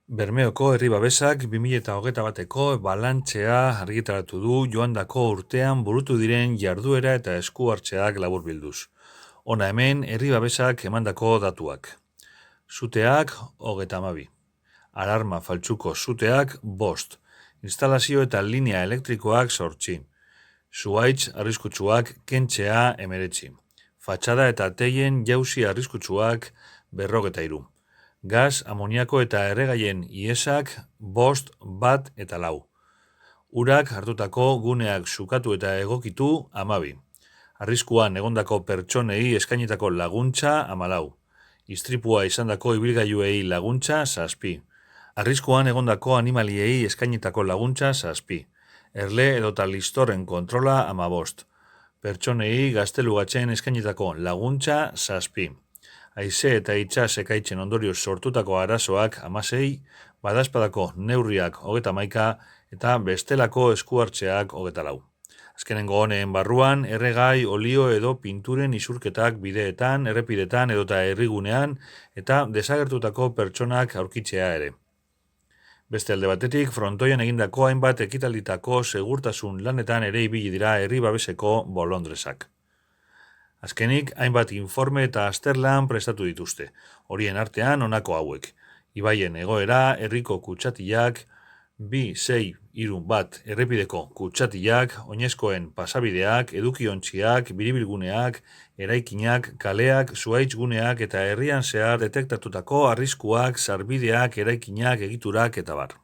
Bermeoko Herri Babesak 2021eko balantzea argitaratu du joandako urtean burutu diren jarduera eta esku hartzeak laburbilduz. Hona hemen Herri Babesak emandako datuak. Suteak 32. Alarma faltsuko suteak 5. Instalazio eta linea elektrikoak 8. Zuhaitz arriskutsuak kentzea 19. Fatxada eta teien jauzi arriskutsuak 53. Gas, amoniako eta erregaien iesak 5, 1 eta 4. Urak hartutako guneak sukatu eta egokitu 12. Arriskuan egondako pertsonei eskainitako laguntza 14. Istripua izandako ibilgailuei laguntza 7. Arriskuan egondako animaliei eskainitako laguntza 7. Erle edota listorren kontrola 15. Pertsonei gaztelugatzen eskainitako laguntza 7. Haize eta itsas ekaitzen ondorioz sortutako arazoak 16, badazpadako neurriak 31 eta bestelako esku hartzeak 24. Azkenengo honeen barruan, erregai, olio edo pinturen isurketak bideetan, errepidetan edota herrigunean eta desagertutako pertsonak aurkitzea ere. Beste alde batetik, frontoian egindako hainbat ekitalditako segurtasun lanetan ere ibili dira Herri Babeseko bolondresak. Azkenik, hainbat informe eta azterlan prestatu dituzte. Horien artean honako hauek. Ibaien egoera, herriko kutsatiak, 2, 6, 3, 1 errepideko kutsatiak, oinezkoen pasabideak, edukiontziak, biribilguneak, eraikinak, kaleak, zuhaitz guneak eta herrian zehar detektatutako arriskuak, sarbideak, eraikinak, egiturak eta bar.